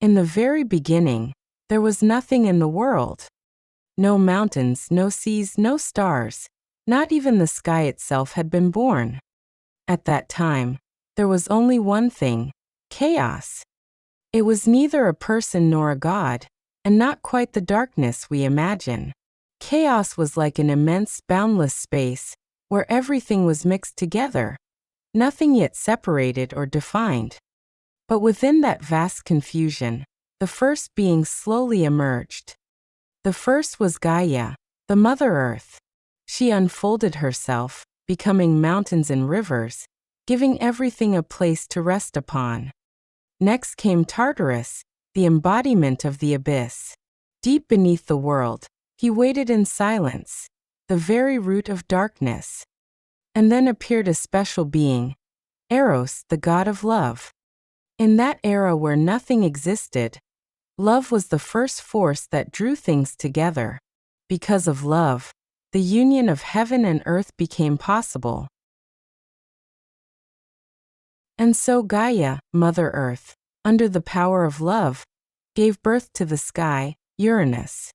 In the very beginning, there was nothing in the world. No mountains, no seas, no stars, not even the sky itself had been born. At that time, there was only one thing: chaos. It was neither a person nor a god, and not quite the darkness we imagine. Chaos was like an immense, boundless space, where everything was mixed together, nothing yet separated or defined. But within that vast confusion, the first being slowly emerged. The first was Gaia, the Mother Earth. She unfolded herself, becoming mountains and rivers, giving everything a place to rest upon. Next came Tartarus, the embodiment of the abyss. Deep beneath the world, he waited in silence, the very root of darkness. And then appeared a special being, Eros, the god of love. In that era where nothing existed, love was the first force that drew things together. Because of love, the union of heaven and earth became possible. And so Gaia, Mother Earth, under the power of love, gave birth to the sky, Uranus.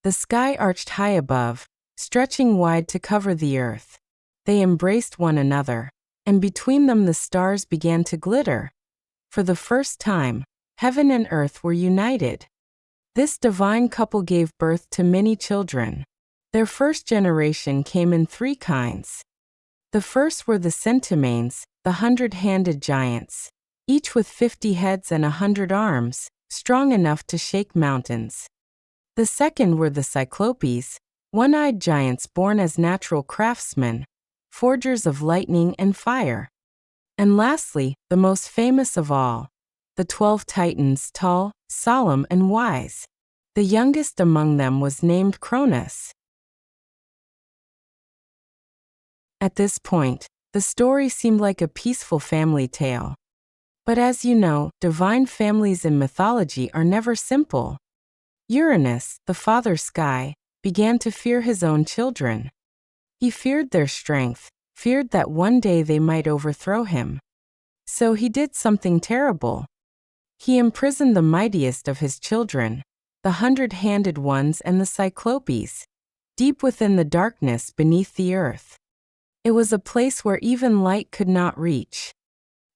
The sky arched high above, stretching wide to cover the earth. They embraced one another, and between them the stars began to glitter. For the first time, heaven and earth were united. This divine couple gave birth to many children. Their first generation came in three kinds. The first were the Centimanes, the 100-handed giants, each with 50 heads and 100 arms, strong enough to shake mountains. The second were the Cyclopes, one-eyed giants born as natural craftsmen, forgers of lightning and fire. And lastly, the most famous of all, the 12 Titans, tall, solemn, and wise. The youngest among them was named Cronus. At this point, the story seemed like a peaceful family tale. But as you know, divine families in mythology are never simple. Uranus, the father sky, began to fear his own children. He feared their strength, feared that one day they might overthrow him. So he did something terrible. He imprisoned the mightiest of his children, the 100-handed ones and the Cyclopes, deep within the darkness beneath the earth. It was a place where even light could not reach.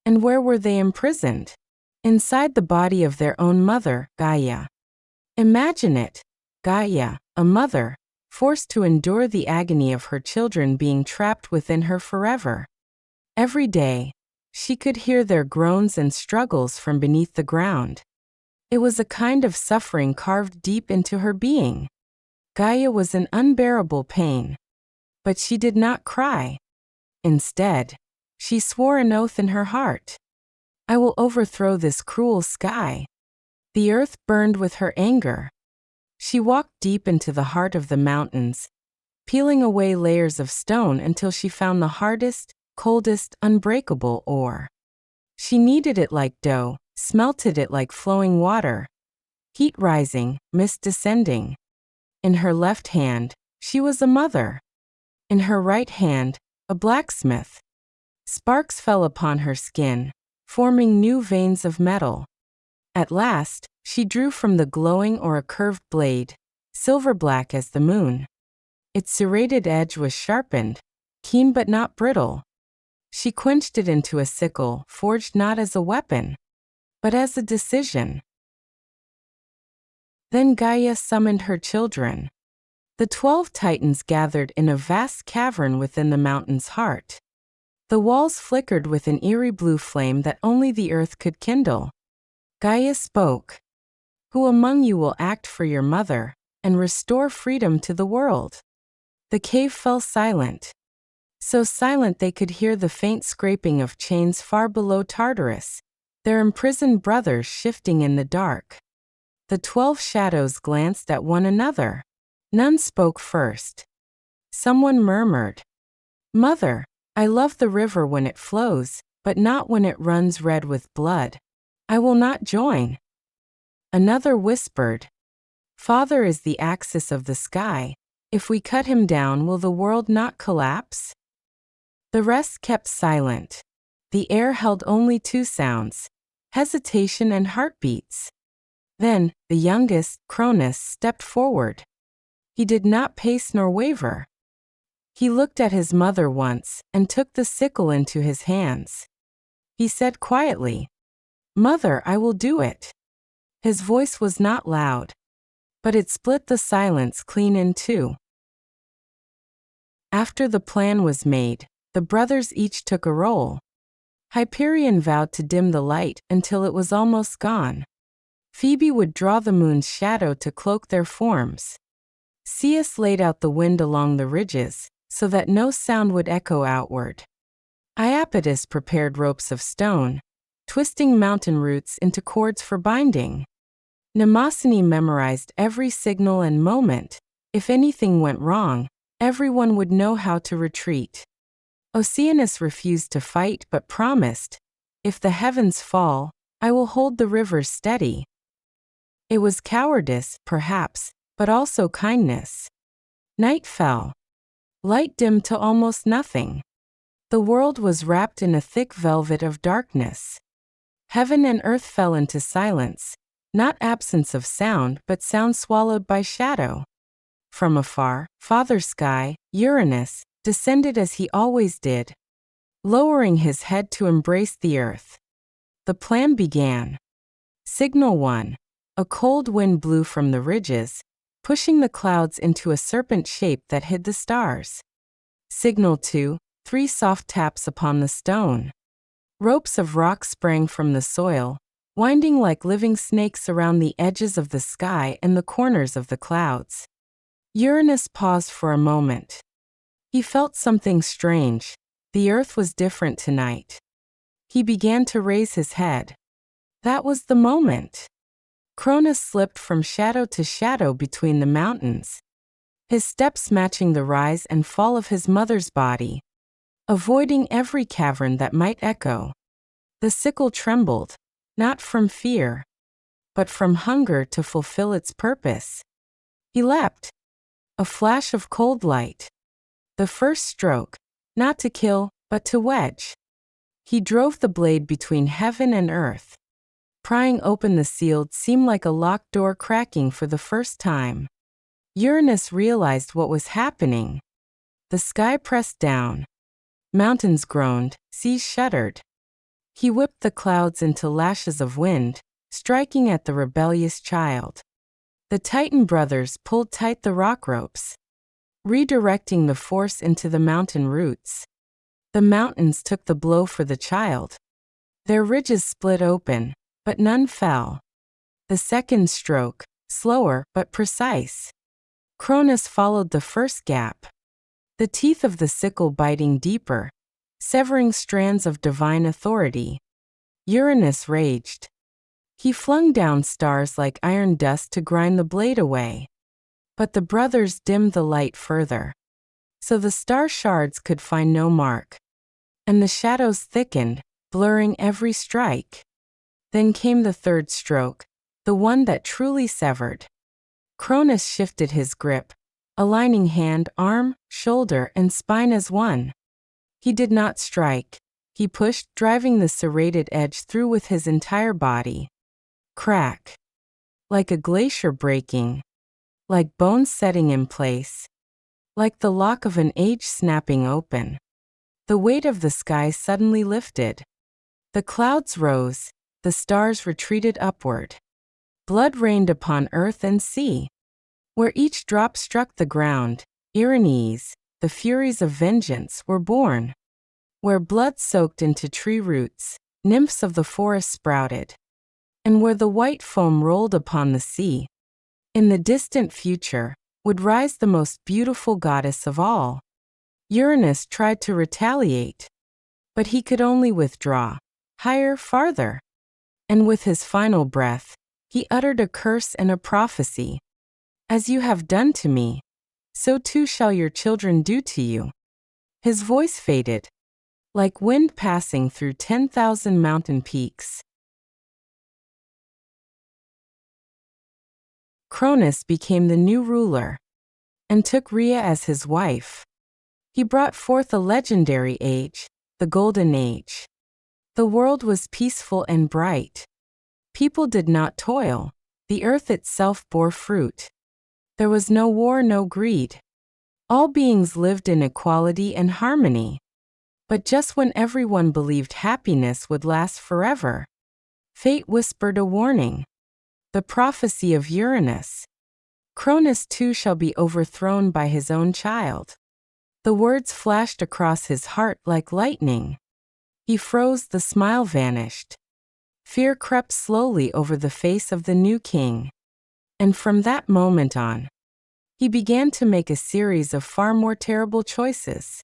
And where were they imprisoned? Inside the body of their own mother, Gaia. Imagine it, Gaia, a mother, forced to endure the agony of her children being trapped within her forever. Every day, she could hear their groans and struggles from beneath the ground. It was a kind of suffering carved deep into her being. Gaia was in unbearable pain. But she did not cry. Instead, she swore an oath in her heart. I will overthrow this cruel sky. The earth burned with her anger. She walked deep into the heart of the mountains, peeling away layers of stone until she found the hardest, coldest, unbreakable ore. She kneaded it like dough, smelted it like flowing water. Heat rising, mist descending. In her left hand, she was a mother. In her right hand, a blacksmith. Sparks fell upon her skin, forming new veins of metal. At last, she drew from the glowing or a curved blade, silver-black as the moon. Its serrated edge was sharpened, keen but not brittle. She quenched it into a sickle, forged not as a weapon, but as a decision. Then Gaia summoned her children. The 12 Titans gathered in a vast cavern within the mountain's heart. The walls flickered with an eerie blue flame that only the earth could kindle. Gaia spoke. Who among you will act for your mother and restore freedom to the world? The cave fell silent. So silent they could hear the faint scraping of chains far below Tartarus, their imprisoned brothers shifting in the dark. The 12 shadows glanced at one another. None spoke first. Someone murmured, "Mother, I love the river when it flows, but not when it runs red with blood. I will not join." Another whispered, "Father is the axis of the sky. If we cut him down, will the world not collapse?" The rest kept silent. The air held only two sounds: hesitation and heartbeats. Then, the youngest, Cronus, stepped forward. He did not pace nor waver. He looked at his mother once, and took the sickle into his hands. He said quietly, "Mother, I will do it." His voice was not loud, but it split the silence clean in two. After the plan was made, the brothers each took a role. Hyperion vowed to dim the light until it was almost gone. Phoebe would draw the moon's shadow to cloak their forms. Ceus laid out the wind along the ridges, so that no sound would echo outward. Iapetus prepared ropes of stone, twisting mountain roots into cords for binding. Mnemosyne memorized every signal and moment. If anything went wrong, everyone would know how to retreat. Oceanus refused to fight but promised, "If the heavens fall, I will hold the rivers steady." It was cowardice, perhaps, but also kindness. Night fell. Light dimmed to almost nothing. The world was wrapped in a thick velvet of darkness. Heaven and earth fell into silence, not absence of sound but sound swallowed by shadow. From afar, Father Sky, Uranus, descended as he always did, lowering his head to embrace the earth. The plan began. Signal 1. A cold wind blew from the ridges, pushing the clouds into a serpent shape that hid the stars. Signal 2. 3 soft taps upon the stone. Ropes of rock sprang from the soil, winding like living snakes around the edges of the sky and the corners of the clouds. Uranus paused for a moment. He felt something strange. The earth was different tonight. He began to raise his head. That was the moment. Cronus slipped from shadow to shadow between the mountains, his steps matching the rise and fall of his mother's body, avoiding every cavern that might echo. The sickle trembled, not from fear, but from hunger to fulfill its purpose. He leapt. A flash of cold light. The first stroke, not to kill, but to wedge. He drove the blade between heaven and earth. Prying open the sealed seemed like a locked door cracking for the first time. Uranus realized what was happening. The sky pressed down. Mountains groaned, seas shuddered. He whipped the clouds into lashes of wind, striking at the rebellious child. The Titan brothers pulled tight the rock ropes, redirecting the force into the mountain roots. The mountains took the blow for the child. Their ridges split open, but none fell. The second stroke, slower but precise. Cronus followed the first gap, the teeth of the sickle biting deeper, severing strands of divine authority. Uranus raged. He flung down stars like iron dust to grind the blade away. But the brothers dimmed the light further, so the star shards could find no mark. And the shadows thickened, blurring every strike. Then came the third stroke, the one that truly severed. Cronus shifted his grip, aligning hand, arm, shoulder, and spine as one. He did not strike. He pushed, driving the serrated edge through with his entire body. Crack. Like a glacier breaking. Like bones setting in place. Like the lock of an age snapping open. The weight of the sky suddenly lifted. The clouds rose. The stars retreated upward. Blood rained upon earth and sea. Where each drop struck the ground, Uranus, the furies of vengeance, were born. Where blood soaked into tree roots, nymphs of the forest sprouted. And where the white foam rolled upon the sea, in the distant future, would rise the most beautiful goddess of all. Uranus tried to retaliate, but he could only withdraw, higher, farther. And with his final breath, he uttered a curse and a prophecy. As you have done to me, so too shall your children do to you. His voice faded, like wind passing through 10,000 mountain peaks. Cronus became the new ruler, and took Rhea as his wife. He brought forth a legendary age, the Golden Age. The world was peaceful and bright. People did not toil, The earth itself bore fruit. There was no war, no greed. All beings lived in equality and harmony. But just when everyone believed happiness would last forever, fate whispered a warning. The prophecy of Uranus. Cronus too shall be overthrown by his own child. The words flashed across his heart like lightning. He froze, the smile vanished. Fear crept slowly over the face of the new king. And from that moment on, he began to make a series of far more terrible choices.